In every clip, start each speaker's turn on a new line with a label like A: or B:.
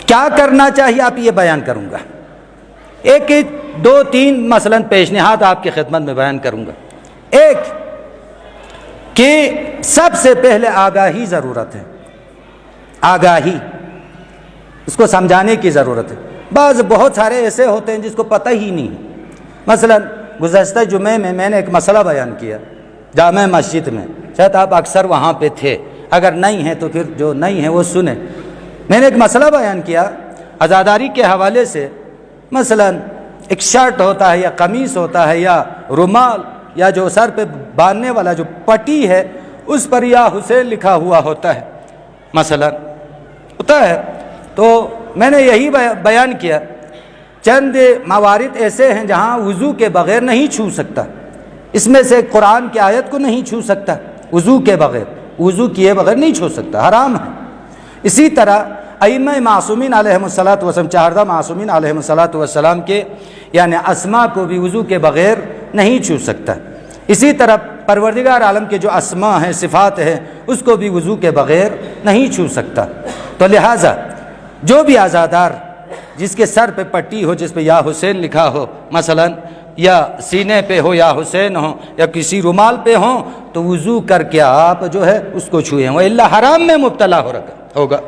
A: کیا کرنا چاہیے آپ یہ بیان کروں گا، ایک دو تین مثلاً پیشنہاد آپ کی خدمت میں بیان کروں گا۔ ایک کہ سب سے پہلے آگاہی ضرورت ہے، آگاہی، اس کو سمجھانے کی ضرورت ہے۔ بہت سارے ایسے ہوتے ہیں جس کو پتہ ہی نہیں۔ مثلاً گزشتہ جمعے میں نے ایک مسئلہ بیان کیا جامع مسجد میں، شاید آپ اکثر وہاں پہ تھے، اگر نہیں ہیں تو پھر جو نہیں ہیں وہ سنیں۔ میں نے ایک مسئلہ بیان کیا عزاداری کے حوالے سے۔ مثلاً ایک شرٹ ہوتا ہے یا قمیص ہوتا ہے یا رومال یا جو سر پہ باندھنے والا جو پٹی ہے اس پر یا حسین لکھا ہوا ہوتا ہے، مثلاً ہوتا ہے۔ تو میں نے یہی بیان کیا چند موارد ایسے ہیں جہاں وضو کے بغیر نہیں چھو سکتا، اس میں سے قرآن کی آیت کو نہیں چھو سکتا، وضو کے بغیر، وضو کیے بغیر نہیں چھو سکتا، حرام ہے۔ اسی طرح ائمہ معصومین علیہم الصلاۃ والسلام، چہاردہ معصومین علیہم الصلاۃ والسلام کے یعنی اسماء کو بھی وضو کے بغیر نہیں چھو سکتا۔ اسی طرح پروردگار عالم کے جو اسماء ہیں، صفات ہیں، اس کو بھی وضو کے بغیر نہیں چھو سکتا۔ تو لہٰذا جو بھی عزادار جس کے سر پہ پٹی ہو، جس پہ یا حسین لکھا ہو مثلاً، یا سینے پہ ہو یا حسین ہو یا کسی رومال پہ ہو، تو وضو کر کے آپ جو ہے اس کو چھوئیں، وَإِلَّا حرام میں مبتلا ہوگا،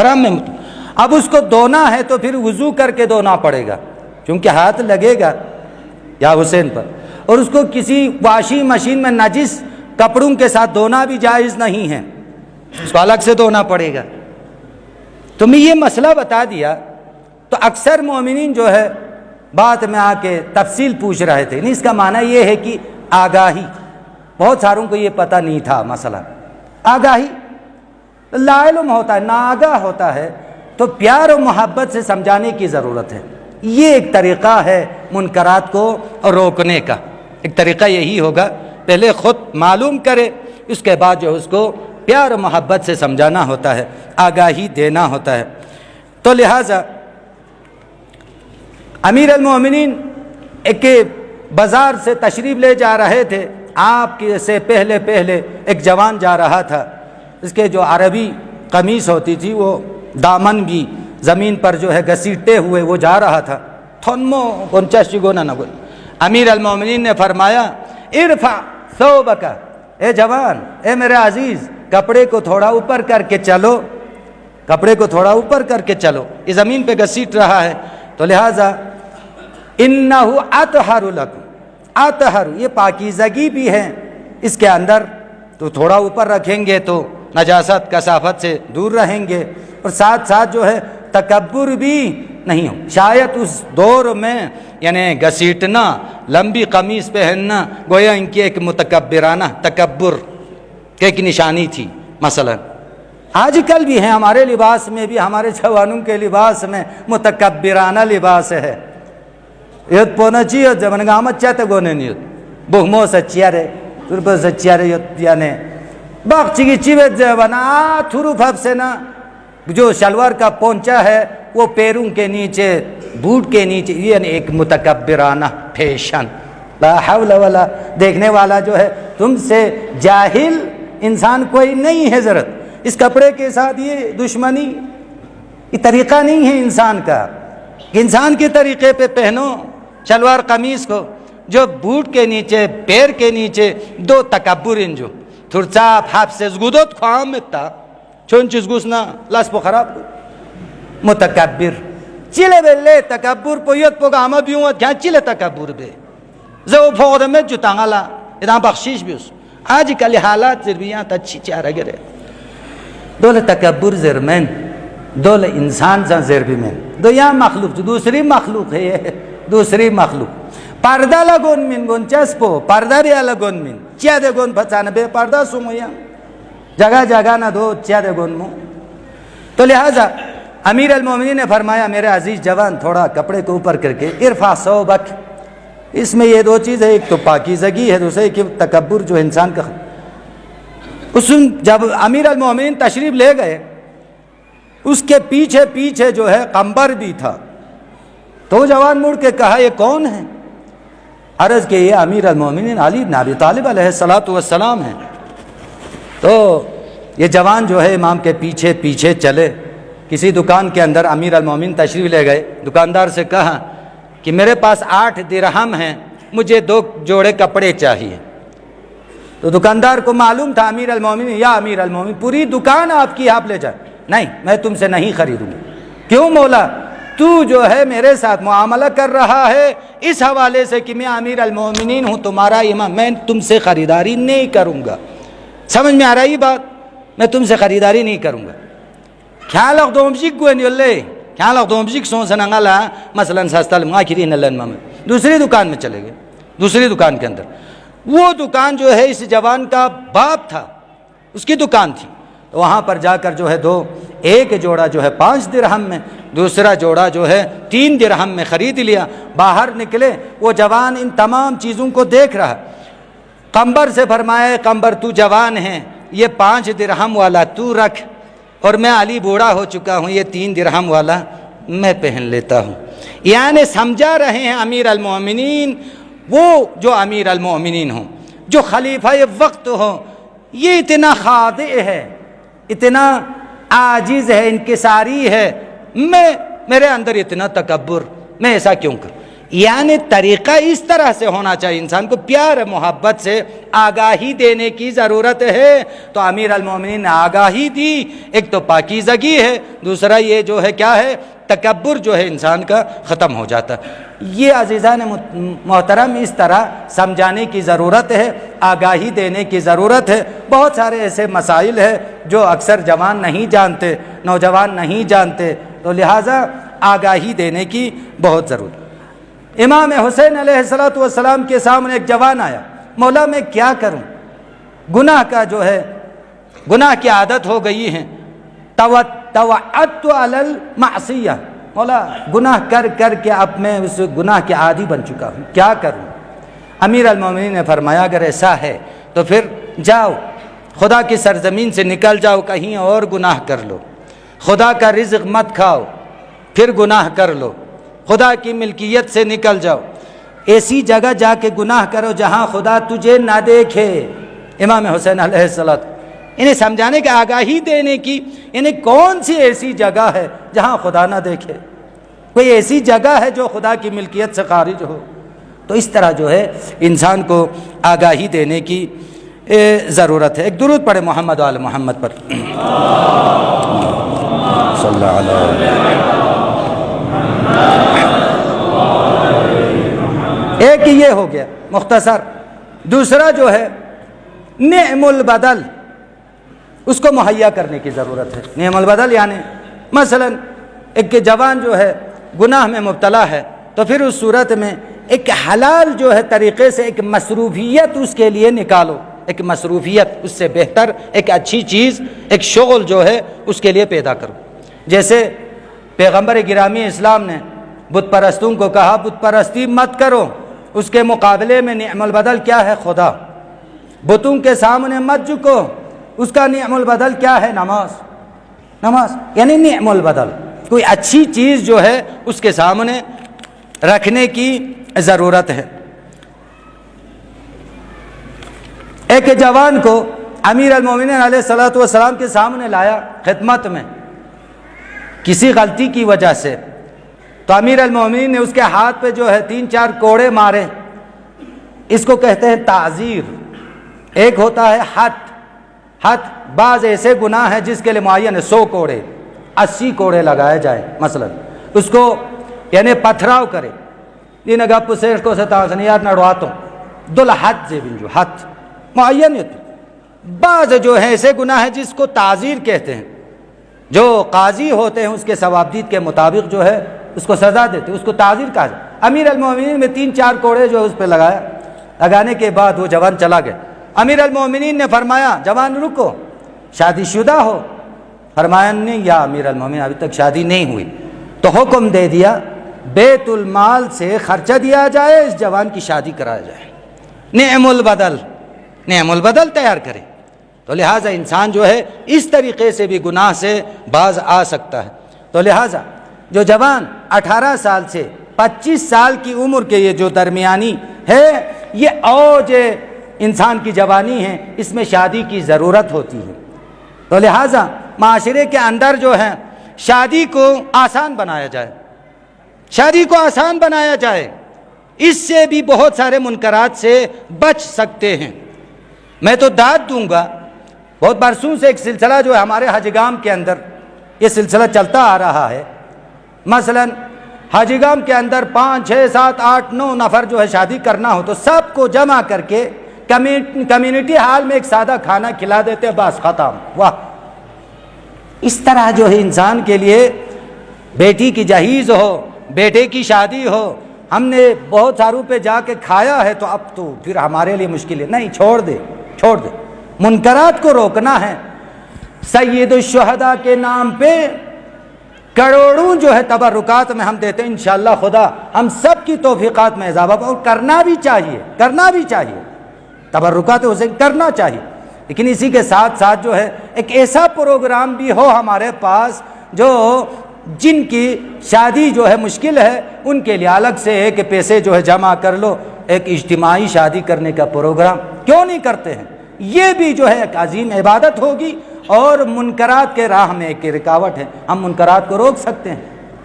A: حرام میں مبتلا۔ اب اس کو دھونا ہے تو پھر وضو کر کے دھونا پڑے گا، کیونکہ ہاتھ لگے گا یا حسین پر، اور اس کو کسی واشنگ مشین میں نجس کپڑوں کے ساتھ دھونا بھی جائز نہیں ہے، اس کو الگ سے دھونا پڑے گا۔ تو میں یہ مسئلہ بتا دیا، تو اکثر مومنین جو ہے بات میں آ کے تفصیل پوچھ رہے تھے۔ اس کا معنی یہ ہے کہ آگاہی، بہت ساروں کو یہ پتہ نہیں تھا مسئلہ، آگاہی، لا علم ہوتا ہے، ناآگاہ ہوتا ہے، تو پیار و محبت سے سمجھانے کی ضرورت ہے۔ یہ ایک طریقہ ہے منکرات کو روکنے کا، ایک طریقہ یہی ہوگا، پہلے خود معلوم کرے، اس کے بعد جو اس کو پیار و محبت سے سمجھانا ہوتا ہے، آگاہی دینا ہوتا ہے۔ تو لہٰذا امیر المومنین ایک بازار سے تشریف لے جا رہے تھے، آپ کے سے پہلے ایک جوان جا رہا تھا، اس کے جو عربی قمیص ہوتی تھی وہ دامن بھی زمین پر جو ہے گھسیٹتے ہوئے وہ جا رہا تھا۔ تھنمو گنچشی گونا نہ گن، امیر المومنین نے فرمایا ارفع ثوبک، اے جوان، اے میرے عزیز، کپڑے کو تھوڑا اوپر کر کے چلو، کپڑے کو تھوڑا اوپر کر کے چلو، یہ زمین پہ گھسیٹ رہا ہے۔ تو لہٰذا انہ اطہر لکم، اطہر، یہ پاکیزگی بھی ہے اس کے اندر، تو تھوڑا اوپر رکھیں گے تو نجاست کثافت سے دور رہیں گے، اور ساتھ ساتھ جو ہے تکبر بھی نہیں ہو۔ شاید اس دور میں یعنی گھسیٹنا، لمبی قمیص پہننا گویا ان کی ایک متکبرانہ تکبر کی ایک نشانی تھی۔ مثلا آج کل بھی ہیں، ہمارے لباس میں بھی، ہمارے جوانوں کے لباس میں متکبرانہ لباس ہے۔ یت پونا چیئے جبن گامت چاہتے گونے نیت بہمو سچیارے تربہ سچیارے یت یعنی باقچی کی چیوت جبنا تھرو پھپ سے نا، جو شلوار کا پونچا ہے وہ پیروں کے نیچے، بوٹ کے نیچے، یعنی ایک متکبرانہ فیشن، لا حول ولا، دیکھنے والا جو ہے تم سے جاہل انسان کوئی نہیں ہے۔ ضرورت اس کپڑے کے ساتھ یہ دشمنی، یہ طریقہ نہیں ہے انسان کا، کہ انسان کے طریقے پہ پہنو شلوار قمیص کو، جو بوٹ کے نیچے، پیر کے نیچے دو تکبر انجو تھرچا پھاپ سے زگودت خوام متا چون چیز گوسنا لاس پو خراب کو متکبر چلے بے لے تکبر پو یت پو گاما بیونت کیا چلے تکبر بے زو پھوڑ میں جو تانگالا ادھا بخشیش بھی اس آج کل حالات زربیاں تا اچھی چارہ گرے دول تکبر زرمین، دول انسان زن زربی میں، دو یا مخلوق، دوسری مخلوق ہے یہ، دوسری مخلوق پردہ لگون من گون چسپو، پردہ ریا لگون من چیا دے گون پھچانا بے پردہ سمو یا جگہ جگہ نہ دو چیا دے گون مو۔ تو لہذا امیر المومنین نے فرمایا میرے عزیز جوان تھوڑا کپڑے کو اوپر کر کے ارفع ثوبک، اس میں یہ دو چیز ہے، ایک تو پاکیزگی ہے، دوسرے کہ تکبر جو انسان کا۔ اس جب امیر المومنین تشریف لے گئے، اس کے پیچھے پیچھے جو ہے قمبر بھی تھا، تو جوان مڑ کے کہا یہ کون ہے؟ عرض کہ یہ امیر المومنین علی بن ابی طالب علیہ السلام ہیں۔ تو یہ جوان جو ہے امام کے پیچھے پیچھے چلے، کسی دکان کے اندر امیر المومنین تشریف لے گئے، دکاندار سے کہا کہ میرے پاس 8 درہم ہیں، مجھے 2 جوڑے کپڑے چاہیے۔ تو دکاندار کو معلوم تھا امیر المومنین، یا امیر المومنین پوری دکان آپ کی آپ لے جائیں، نہیں میں تم سے نہیں خریدوں گا۔ کیوں مولا؟ تو جو ہے میرے ساتھ معاملہ کر رہا ہے اس حوالے سے کہ میں امیر المومنین ہوں، تمہارا امام، میں تم سے خریداری نہیں کروں گا۔ سمجھ میں آ رہی بات؟ میں تم سے خریداری نہیں کروں گا۔ کھیالق دومشک گوئن یلے کھیالق دومشک سون سننگلا مثلا سستل ماکرین لنمم، دوسری دکان میں چلے گئے، دوسری دکان کے اندر وہ دکان جو ہے اس جوان کا باپ تھا، اس کی دکان تھی، تو وہاں پر جا کر جو ہے ایک جوڑا جو ہے 5 درہم میں، دوسرا جوڑا جو ہے 3 درہم میں خرید لیا۔ باہر نکلے، وہ جوان ان تمام چیزوں کو دیکھ رہا، قمبر سے فرمایا قمبر تو جوان ہے، یہ 5 درہم والا تو رکھ، اور میں علی بوڑھا ہو چکا ہوں، یہ 3 درہم والا میں پہن لیتا ہوں۔ یعنی سمجھا رہے ہیں امیر المومنین، وہ جو امیر المومنین ہوں، جو خلیفہ وقت ہوں، یہ اتنا خاضع ہے، اتنا عاجز ہے، انکساری ہے، میرے اندر اتنا تکبر، میں ایسا کیوں کروں؟ یعنی طریقہ اس طرح سے ہونا چاہیے، انسان کو پیار محبت سے آگاہی دینے کی ضرورت ہے۔ تو امیر المومنین نے آگاہی دی، ایک تو پاکیزگی ہے، دوسرا یہ جو ہے کیا ہے، تکبر جو ہے انسان کا ختم ہو جاتا ہے۔ یہ عزیزان محترم اس طرح سمجھانے کی ضرورت ہے، آگاہی دینے کی ضرورت ہے۔ بہت سارے ایسے مسائل ہیں جو اکثر جوان نہیں جانتے، نوجوان نہیں جانتے، تو لہٰذا آگاہی دینے کی بہت ضرورت ہے۔ امام حسین علیہ السلام کے سامنے ایک جوان آیا، مولا میں کیا کروں، گناہ کا جو ہے گناہ کی عادت ہو گئی ہے، توعدت علی المعصیہ، مولا گناہ کر کر کے اب میں اس گناہ کے عادی بن چکا ہوں، کیا کروں؟ امیر المومنین نے فرمایا اگر ایسا ہے تو پھر جاؤ خدا کی سرزمین سے نکل جاؤ، کہیں اور گناہ کر لو، خدا کا رزق مت کھاؤ پھر گناہ کر لو، خدا کی ملکیت سے نکل جاؤ، ایسی جگہ جا کے گناہ کرو جہاں خدا تجھے نہ دیکھے۔ امام حسین علیہ السلام انہیں سمجھانے کی، آگاہی دینے کی، انہیں کون سی ایسی جگہ ہے جہاں خدا نہ دیکھے، کوئی ایسی جگہ ہے جو خدا کی ملکیت سے خارج ہو؟ تو اس طرح جو ہے انسان کو آگاہی دینے کی ضرورت ہے۔ ایک درود پڑھے محمد وآل محمد پر صلی اللہ علیہ وسلم۔ ایک یہ ہو گیا مختصر، دوسرا جو ہے نعم البدل، اس کو مہیا کرنے کی ضرورت ہے۔ نعم البدل یعنی مثلا ایک جوان جو ہے گناہ میں مبتلا ہے، تو پھر اس صورت میں ایک حلال جو ہے طریقے سے ایک مصروفیت اس کے لیے نکالو، ایک مصروفیت، اس سے بہتر ایک اچھی چیز، ایک شغل جو ہے اس کے لیے پیدا کرو۔ جیسے پیغمبر گرامی اسلام نے بت پرستوں کو کہا بت پرستی مت کرو، اس کے مقابلے میں نعم البدل کیا ہے؟ خدا۔ بتوں کے سامنے مت جھکو، اس کا نعم البدل کیا ہے؟ نماز، یعنی نعم البدل کوئی اچھی چیز جو ہے اس کے سامنے رکھنے کی ضرورت ہے۔ ایک جوان کو امیر المومنین علیہ السلام کے سامنے لایا خدمت میں کسی غلطی کی وجہ سے، تو امیر المومنین نے اس کے ہاتھ پہ جو ہے 3-4 کوڑے مارے، اس کو کہتے ہیں تعزیر۔ ایک ہوتا ہے حد، بعض ایسے گناہ ہیں جس کے لیے معین ہے 100 کوڑے 80 کوڑے لگائے جائے، مثلا اس کو یعنی پتھراؤ کرے، دین گپ سیٹ کو سے تاسنیات نڑواتوں دل حد سے بنجو حد معین ہے۔ بعض جو ہیں ایسے گناہ ہیں جس کو تعزیر کہتے ہیں، جو قاضی ہوتے ہیں اس کے ثوابدید کے مطابق جو ہے اس کو سزا دیتے ہیں، اس کو تعزیر کہا جائے۔ امیر المومنین میں 3-4 کوڑے جو اس پہ لگایا، لگانے کے بعد وہ جوان چلا گیا۔ امیر المومنین نے فرمایا جوان رکو، شادی شدہ ہو؟ فرمایا نہیں یا امیر المومنین ابھی تک شادی نہیں ہوئی۔ تو حکم دے دیا بیت المال سے خرچہ دیا جائے، اس جوان کی شادی کرایا جائے، نعم البدل تیار کرے۔ تو لہٰذا انسان جو ہے اس طریقے سے بھی گناہ سے باز آ سکتا ہے۔ تو لہٰذا جو جوان 18 سال سے 25 سال کی عمر کے یہ جو درمیانی ہے، یہ اوج انسان کی جوانی ہے، اس میں شادی کی ضرورت ہوتی ہے۔ تو لہٰذا معاشرے کے اندر جو ہے شادی کو آسان بنایا جائے، شادی کو آسان بنایا جائے، اس سے بھی بہت سارے منکرات سے بچ سکتے ہیں۔ میں تو داد دوں گا، بہت برسوں سے ایک سلسلہ جو ہے ہمارے حاجیگام کے اندر یہ سلسلہ چلتا آ رہا ہے۔ مثلا حاجیگام کے اندر 5 6 7 8 9 نفر جو ہے شادی کرنا ہو تو سب کو جمع کر کے کمیونٹی ہال میں ایک سادہ کھانا کھلا دیتے، بس ختم۔ واہ، اس طرح جو ہے انسان کے لیے بیٹی کی جہیز ہو، بیٹے کی شادی ہو، ہم نے بہت ساروں پہ جا کے کھایا ہے تو اب تو پھر ہمارے لیے مشکل ہے۔ نہیں، چھوڑ دے، چھوڑ دے، منکرات کو روکنا ہے۔ سید الشہداء کے نام پہ کروڑوں جو ہے تبرکات میں ہم دیتے ہیں، انشاءاللہ خدا ہم سب کی توفیقات میں اضافہ، اور کرنا بھی چاہیے، کرنا بھی چاہیے، تبرکات اسے کرنا چاہیے، لیکن اسی کے ساتھ ساتھ جو ہے ایک ایسا پروگرام بھی ہو ہمارے پاس جو جن کی شادی جو ہے مشکل ہے ان کے لیے الگ سے ہے کہ پیسے جو ہے جمع کر لو، ایک اجتماعی شادی کرنے کا پروگرام کیوں نہیں کرتے ہیں؟ یہ بھی جو ہے ایک عظیم عبادت ہوگی اور منکرات کے راہ میں ایک رکاوٹ ہے، ہم منکرات کو روک سکتے ہیں۔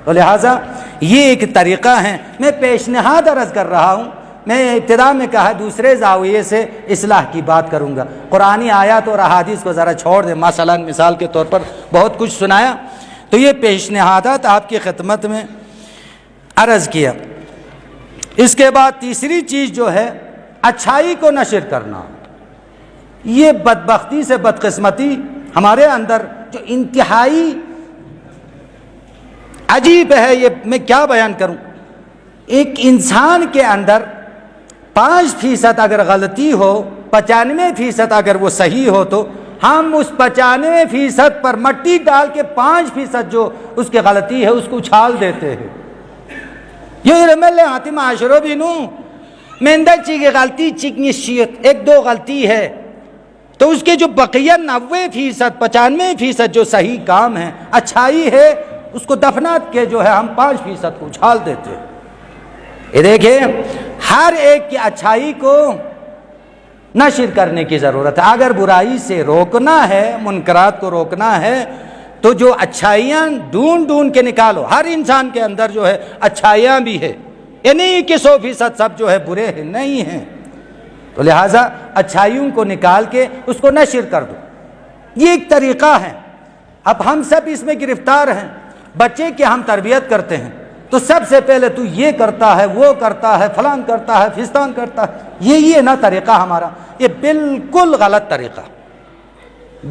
A: تو لہٰذا یہ ایک طریقہ ہے۔ میں پیشنہاد عرض کر رہا ہوں، میں ابتدا میں کہا دوسرے زاویے سے اصلاح کی بات کروں گا، قرآنی آیات اور احادیث کو ذرا چھوڑ دیں۔ مثلا مثال کے طور پر بہت کچھ سنایا، تو یہ پیشنہادات آپ کی خدمت میں عرض کیا۔ اس کے بعد تیسری چیز جو ہے اچھائی کو نشر کرنا۔ یہ بدبختی سے بدقسمتی ہمارے اندر جو انتہائی عجیب ہے، یہ میں کیا بیان کروں۔ ایک انسان کے اندر 5% اگر غلطی ہو، 95% اگر وہ صحیح ہو، تو ہم اس 95% پر مٹی ڈال کے 5% جو اس کی غلطی ہے اس کو اچھال دیتے ہیں۔ یہ رمل آتی معاشروں بھی نوں مندہ چی کی غلطی چکنی شیط 1-2 غلطی ہے تو اس کے جو بقیہ 90% 95% جو صحیح کام ہے، اچھائی ہے، اس کو دفنات کے جو ہے ہم 5% کو اچھال دیتے ہیں۔ یہ دیکھیں، ہر ایک کی اچھائی کو نشر کرنے کی ضرورت ہے۔ اگر برائی سے روکنا ہے، منکرات کو روکنا ہے، تو جو اچھائیاں ڈھونڈ کے نکالو۔ ہر انسان کے اندر جو ہے اچھائیاں بھی ہے، یہ نہیں کہ 100% سب جو ہے برے ہیں، نہیں ہیں۔ تو لہٰذا اچھائیوں کو نکال کے اس کو نشر کر دو، یہ ایک طریقہ ہے۔ اب ہم سب اس میں گرفتار ہیں۔ بچے کی ہم تربیت کرتے ہیں تو سب سے پہلے تو یہ کرتا ہے، وہ کرتا ہے، فلان کرتا ہے، فستان کرتا ہے، یہ نہ طریقہ ہمارا، یہ بالکل غلط طریقہ،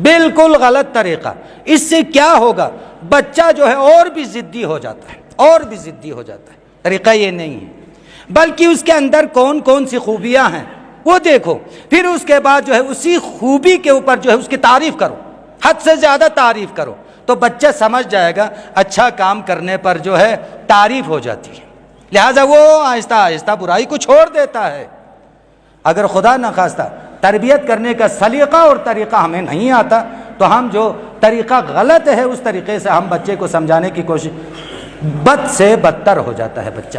A: بالکل غلط طریقہ۔ اس سے کیا ہوگا؟ بچہ جو ہے اور بھی ضدی ہو جاتا ہے، اور بھی ضدی ہو جاتا ہے۔ طریقہ یہ نہیں ہے، بلکہ اس کے اندر کون کون سی خوبیاں ہیں وہ دیکھو، پھر اس کے بعد جو ہے اسی خوبی کے اوپر جو ہے اس کی تعریف کرو، حد سے زیادہ تعریف کرو، تو بچہ سمجھ جائے گا اچھا کام کرنے پر جو ہے تعریف ہو جاتی ہے، لہٰذا وہ آہستہ آہستہ برائی کو چھوڑ دیتا ہے۔ اگر خدا نخواستہ تربیت کرنے کا سلیقہ اور طریقہ ہمیں نہیں آتا تو ہم جو طریقہ غلط ہے اس طریقے سے ہم بچے کو سمجھانے کی کوشش، بد سے بدتر ہو جاتا ہے بچہ۔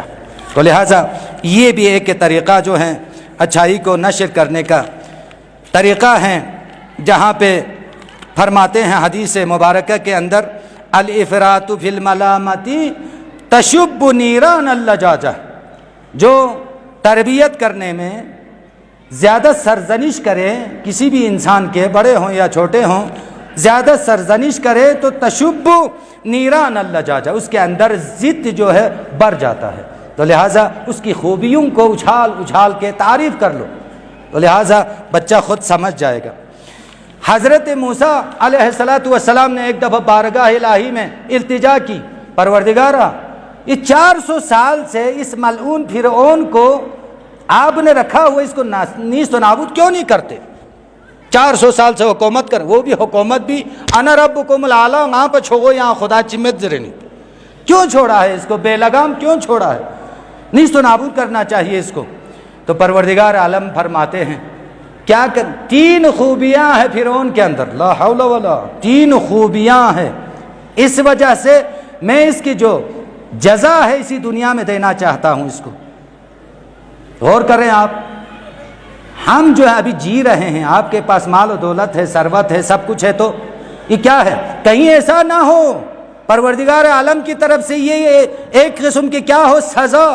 A: تو لہٰذا یہ بھی ایک طریقہ جو ہے اچھائی کو نشر کرنے کا طریقہ ہے، جہاں پہ فرماتے ہیں حدیث مبارکہ کے اندر، الافراط فی الملامۃ تشب نیران اللجاجہ، جو تربیت کرنے میں زیادہ سرزنش کرے، کسی بھی انسان کے بڑے ہوں یا چھوٹے ہوں، زیادہ سرزنش کرے تو تشب نیران اللجاجہ، اس کے اندر ضد جو ہے بڑھ جاتا ہے۔ تو لہٰذا اس کی خوبیوں کو اچھال کے تعریف کر لو، تو لہٰذا بچہ خود سمجھ جائے گا۔ حضرت موسیٰ علیہ السلام نے ایک دفعہ بارگاہ الہی میں التجا کی، پروردگارا یہ 400 سال سے اس ملعون فرعون کو آپ نے رکھا ہوا، اس کو نیست و نابود کیوں نہیں کرتے؟ 400 سال سے حکومت کر، وہ بھی حکومت بھی انا ربکم الاعلیٰ، وہاں پہ چھوڑو، یہاں خدا چمت زرنی، کیوں چھوڑا ہے اس کو؟ بے لگام کیوں چھوڑا ہے؟ نیست و نابود کرنا چاہیے اس کو۔ تو پروردگار عالم فرماتے ہیں کیا 3 خوبیاں ہیں فرعون کے اندر، لا حول ولا، 3 خوبیاں ہیں، اس وجہ سے میں اس کی جو جزا ہے اسی دنیا میں دینا چاہتا ہوں اس کو۔ غور کریں آپ، ہم جو ہے ابھی جی رہے ہیں، آپ کے پاس مال و دولت ہے، ثروت ہے، سب کچھ ہے، تو یہ کیا ہے؟ کہیں ایسا نہ ہو پروردگار عالم کی طرف سے یہ ایک قسم کی کیا ہو سزا،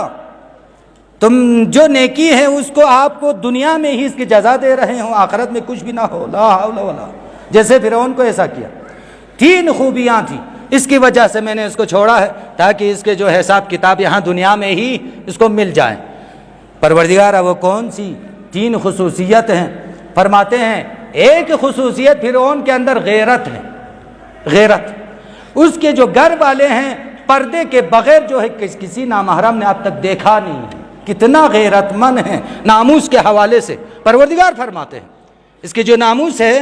A: تم جو نیکی ہے اس کو آپ کو دنیا میں ہی اس کی جزا دے رہے ہو، آخرت میں کچھ بھی نہ ہو، لا حول ولا، جیسے فرعون کو ایسا کیا۔ 3 خوبیاں تھیں، اس کی وجہ سے میں نے اس کو چھوڑا ہے تاکہ اس کے جو حساب کتاب یہاں دنیا میں ہی اس کو مل جائیں۔ پروردگار وہ کون سی 3 خصوصیت ہیں؟ فرماتے ہیں ایک خصوصیت فرعون کے اندر غیرت ہے، غیرت۔ اس کے جو گھر والے ہیں پردے کے بغیر جو ہے کسی نامحرم نے اب تک دیکھا نہیں ہے، کتنا غیرت مند ہے ناموس کے حوالے سے۔ پروردگار فرماتے ہیں اس کی جو ناموس ہے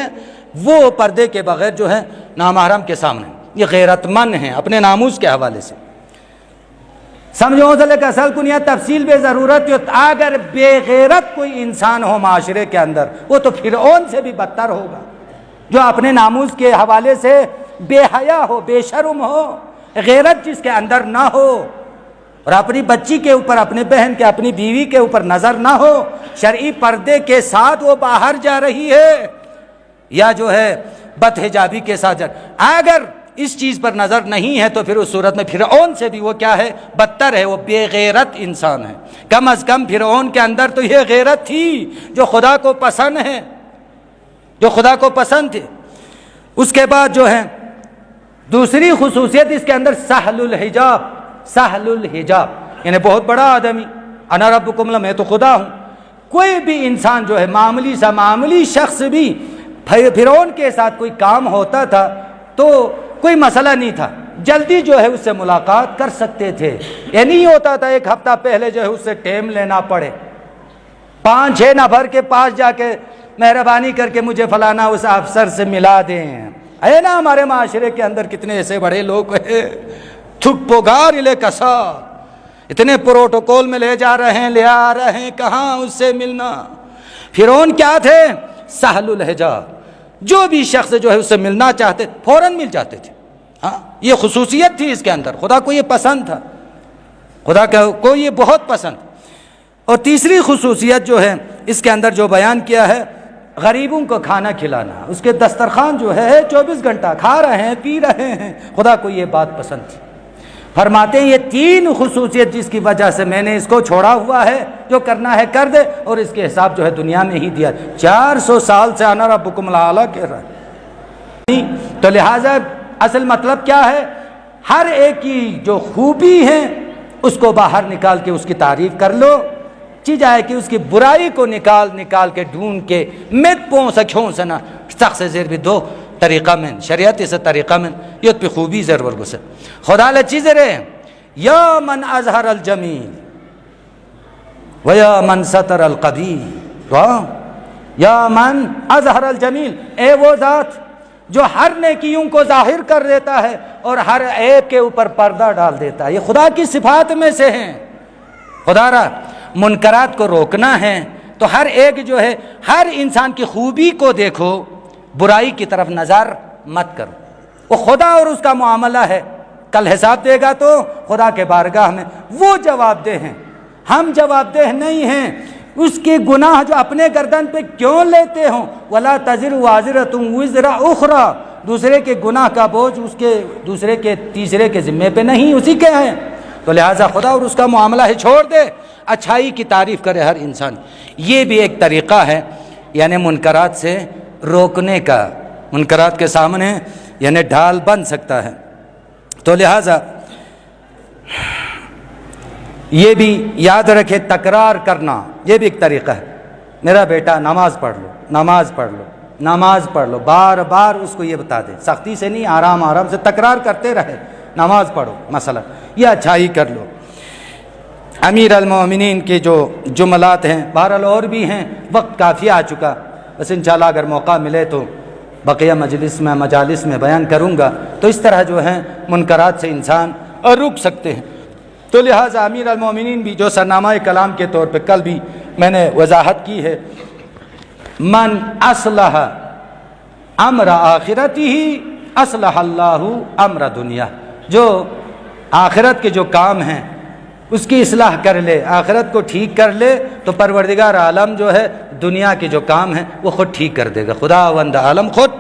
A: وہ پردے کے بغیر جو ہے نامحرم کے سامنے یہ غیرت مند ہیں اپنے ناموس کے حوالے سے۔ سمجھو ذلے کا اصل کنیا تفصیل بے ضرورت ہے، اگر بے غیرت کوئی انسان ہو معاشرے کے اندر وہ تو فرعون سے بھی بدتر ہوگا، جو اپنے ناموس کے حوالے سے بے حیا ہو، بے شرم ہو، غیرت جس کے اندر نہ ہو، اور اپنی بچی کے اوپر، اپنے بہن کے، اپنی بیوی کے اوپر نظر نہ ہو، شرعی پردے کے ساتھ وہ باہر جا رہی ہے یا جو ہے بد حجابی کے ساتھ اگر اس چیز پر نظر نہیں ہے تو پھر اس صورت میں فرعون سے بھی وہ کیا ہے؟ بدتر ہے، وہ بے غیرت انسان ہے۔ کم از کم فرعون کے اندر تو یہ غیرت تھی جو خدا کو پسند ہے، جو خدا کو پسند تھے۔ اس کے بعد جو ہے دوسری خصوصیت اس کے اندر سہل الحجاب، سہل الحجاب یعنی بہت بڑا آدمی، انا ربکم اللہ، میں تو خدا ہوں۔ کوئی بھی انسان جو ہے معمولی سا معمولی شخص بھی فرعون کے ساتھ کوئی کام ہوتا تھا تو کوئی مسئلہ نہیں تھا، جلدی جو ہے اس سے ملاقات کر سکتے تھے، یہ نہیں ہوتا تھا 1 ہفتہ پہلے جو ہے اس سے ٹائم لینا پڑے، 5-6 نفر کے پاس جا کے مہربانی کر کے مجھے فلانا اس افسر سے ملا دیں۔ ہے نا ہمارے معاشرے کے اندر کتنے ایسے بڑے لوگ ہیں، تھک پگار لے کسا، اتنے پروٹوکول میں لے جا رہے ہیں، لے آ رہے ہیں، کہاں اس سے ملنا۔ فرعون کیا تھے؟ سہل الحجاب، جو بھی شخص جو ہے اس سے ملنا چاہتے فوراً مل جاتے تھے۔ ہاں یہ خصوصیت تھی اس کے اندر، خدا کو یہ پسند تھا، خدا کو یہ بہت پسند۔ اور تیسری خصوصیت جو ہے اس کے اندر جو بیان کیا ہے غریبوں کو کھانا کھلانا، اس کے دسترخوان جو ہے 24 گھنٹہ کھا رہے ہیں، پی رہے ہیں، خدا کو یہ بات پسند تھی۔ فرماتے ہیں یہ 3 خصوصیت جس کی وجہ سے میں نے اس کو چھوڑا ہوا ہے، جو کرنا ہے کر دے، اور اس کے حساب جو ہے دنیا میں ہی دیا۔ 400 سال سے انا ربکم الاعلی کہہ رہا ہے، تو لہٰذا اصل مطلب کیا ہے؟ ہر ایک کی جو خوبی ہے اس کو باہر نکال کے اس کی تعریف کر لو، چی جائے کہ اس کی برائی کو نکال کے ڈھونڈ کے مت پوں سکھوں سنا سخت سے زیر بھی دو طریقہ میں شریعت سے طریقہ میں یہ پہ خوبی ضرور گسے خدا لے چیزیں رہے یا من اظہر الجمیل و یا من ستر القبیح، یا من اظہر الجمیل، اے وہ ذات جو ہر نیکیوں کو ظاہر کر دیتا ہے اور ہر عیب کے اوپر پردہ ڈال دیتا ہے، یہ خدا کی صفات میں سے ہیں۔ خدا را منکرات کو روکنا ہے تو ہر ایک جو ہے ہر انسان کی خوبی کو دیکھو، برائی کی طرف نظر مت کرو، وہ خدا اور اس کا معاملہ ہے، کل حساب دے گا تو خدا کے بارگاہ میں وہ جواب دہ ہیں، ہم جواب دہ نہیں ہیں۔ اس کے گناہ جو اپنے گردن پہ کیوں لیتے ہوں، وَلَا تَزِرُ وَازِرَةٌ وِزْرَ أُخْرَى، دوسرے کے گناہ کا بوجھ اس کے دوسرے کے تیسرے کے ذمے پہ نہیں، اسی کے ہیں، تو لہٰذا خدا اور اس کا معاملہ ہے چھوڑ دے، اچھائی کی تعریف کرے ہر انسان۔ یہ بھی ایک طریقہ ہے یعنی منکرات سے روکنے کا، منکرات کے سامنے یعنی ڈھال بن سکتا ہے۔ تو لہٰذا یہ بھی یاد رکھے، تکرار کرنا یہ بھی ایک طریقہ ہے۔ میرا بیٹا نماز پڑھ لو، نماز پڑھ لو، نماز پڑھ لو، بار بار اس کو یہ بتا دے، سختی سے نہیں، آرام آرام سے تکرار کرتے رہے، نماز پڑھو مثلا، یہ اچھائی کر لو۔ امیر المومنین کے جو جملات ہیں بہرحال اور بھی ہیں، وقت کافی آ چکا، بس انشاءاللہ اگر موقع ملے تو بقیہ مجالس میں بیان کروں گا۔ تو اس طرح جو ہیں منکرات سے انسان رک سکتے ہیں۔ تو لہٰذا امیر المومنین بھی جو سرنامہ کلام کے طور پہ کل بھی میں نے وضاحت کی ہے، من اصلح امر آخرتی ہی اصلح اللہ امر دنیا، جو آخرت کے جو کام ہیں اس کی اصلاح کر لے، آخرت کو ٹھیک کر لے، تو پروردگار عالم جو ہے دنیا کے جو کام ہیں وہ خود ٹھیک کر دے گا، خداوند عالم خود